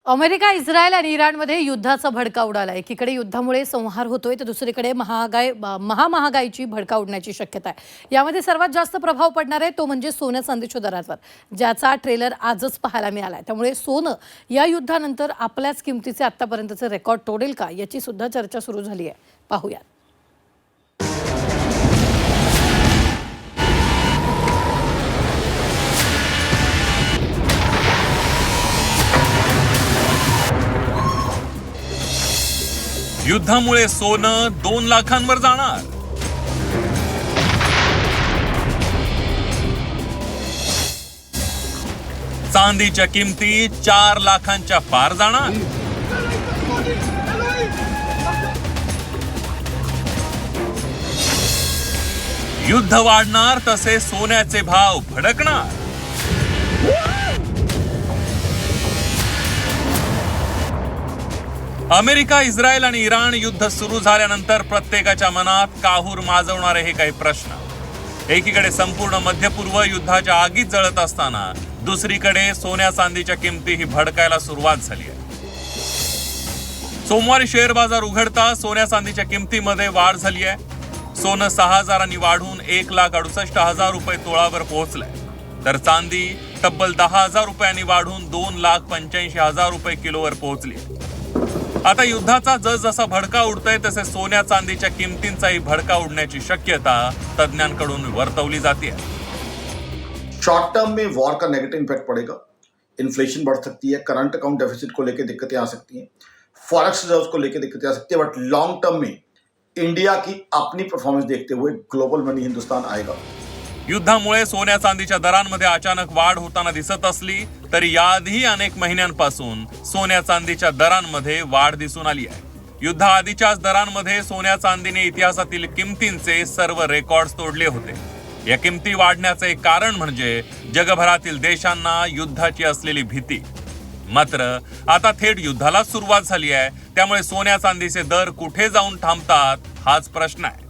America, Israel आणि इराणमध्ये युद्धाचा भडका उडाला. एकीकडे युद्धामुळे संहार होतोय तर दुसरीकडे महामहागाईची भडका उडण्याची शक्यता आहे. यामध्ये सर्वात जास्त प्रभाव पडणार आहे तो म्हणजे सोन्या चांदीच्या दरांवर, ज्याचा ट्रेलर आजच पाहायला मिळाला. त्यामुळे सोनं या युद्धानंतर आपल्याच किमतीचे आतापर्यंतचे रेकॉर्ड तोडेल का याची सुद्धा चर्चा सुरू झाली आहे. पाहूया. युद्धामुळे सोनं 2 लाखांवर जाणार. चांदीच्या किमती 4 लाखांच्या पार जाणार. युद्ध वाढणार तसे सोन्याचे भाव भडकणार. अमेरिका, इस्रायल आणि इराण युद्ध सुरू झाल्यानंतर प्रत्येकाच्या मनात काहूर माजवणारे हे काही प्रश्न. एकीकडे संपूर्ण मध्यपूर्व युद्धाच्या आगीत जळत असताना दुसरीकडे सोन्या चांदीच्या किमतीही भडकायला सुरुवात झाली आहे. सोमवारी शेअर बाजार उघडता सोन्या चांदीच्या किमतीमध्ये वाढ झाली आहे. सोनं 6,000 वाढून 1,68,000 रुपये तोळावर पोहोचलंय, तर चांदी तब्बल 10,000 रुपयांनी वाढून 2,85,000 रुपये किलोवर पोहोचली. आता युद्धाचा जसजसा भडका उडतोय तसे सोन्या चांदीच्या किमतींचाही भडका उडण्याची शक्यता तज्ञांकडून वर्तवली जाते. शॉर्ट टर्म में वॉर का नेगेटिव इम्पैक्ट पड़ेगा. इन्फ्लेशन बढ़ सकती है, करंट अकाउंट डेफिसिट को लेकर दिक्कतें आ सकती हैं, फॉरेक्स रिजर्व्स को लेकर दिक्कतें आ सकती है. बट लॉन्ग टर्म में इंडिया की अपनी परफॉर्मेंस देखते हुए ग्लोबल मनी हिंदुस्तान आएगा. युद्धामुळे सोन्या चांदीच्या दरांमध्ये अचानक वाढ होताना दिसत असली तरी याआधी अनेक महिन्यांपासून सोन्या चांदीच्या दरांमध्ये वाढ दिसून आली आहे. युद्धाआधीच्याच दरांमध्ये सोन्या चांदीने इतिहासातील किमतींचे सर्व रेकॉर्ड्स तोडले होते. या किमती वाढण्याचे एक कारण म्हणजे जगभरातील देशांना युद्धाची असलेली भीती. मात्र आता थेट युद्धाला सुरुवात झाली आहे, त्यामुळे सोन्या चांदीचे दर कुठे जाऊन थांबतात हाच प्रश्न आहे.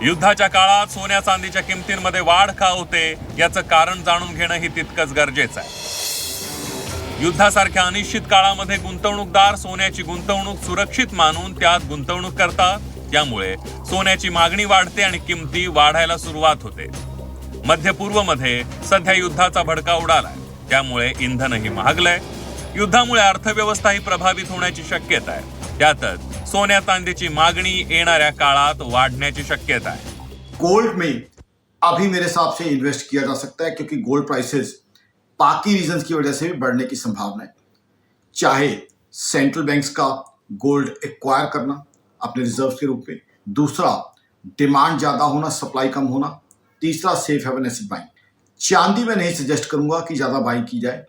युद्धाच्या काळात सोन्या चांदीच्या किमतींमध्ये वाढ का होते याचं कारण जाणून घेणं ही तितकंच गरजेचं आहे. युद्धासारख्या अनिश्चित काळामध्ये गुंतवणूकदार सोन्याची गुंतवणूक सुरक्षित मानून त्यात गुंतवणूक करतात. त्यामुळे सोन्याची मागणी वाढते आणि किमती वाढायला सुरुवात होते. मध्यपूर्वमध्ये सध्या युद्धाचा भडका उडालाय, त्यामुळे इंधनही महागलंय. युद्धामुळे अर्थव्यवस्थाही प्रभावित होण्याची शक्यता आहे. त्यातच सोन्या चांदीची मागणी येणाऱ्या काळात वाढण्याची शक्यता आहे. गोल्ड में अभी मेरे हिसाब से इन्वेस्ट किया जा सकता है, क्योंकि गोल्ड प्राइसेस बाकी रीजंस की वजह से भी बढ़ने की संभावना है. चाहे सेंट्रल बैंक्स का गोल्ड एक्वायर करना अपने रिजर्व के रूप में, दूसरा डिमांड ज्यादा होना, सप्लाई कम होना, तीसरा सेफ हेवन एसेट बाइंग. चांदी में नहीं सजेस्ट करूंगा कि ज्यादा बाइंग की जाए,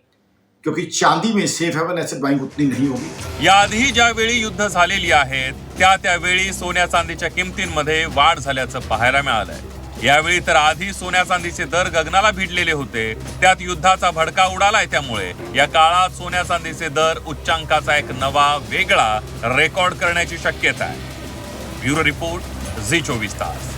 क्योंकि चांदी में सेफ हेवन एसेट बाइंग उतनी नहीं होगी. याआधी ज्यावेळी युद्ध झालेली आहेत त्यावेळी सोन्या चांदीच्या किमतींमध्ये वाढ झाल्याचं पाहायला मिळालंय. यावेळी तर आधी सोन्या चांदीचे दर गगनाला भिडलेले होते, त्यात युद्धाचा भडका उडालाय. त्यामुळे या काळात सोन्या चांदीचे दर उच्चांकाचा एक नवा वेगळा रेकॉर्ड करण्याची शक्यता आहे. ब्युरो रिपोर्ट, झी 24 तास.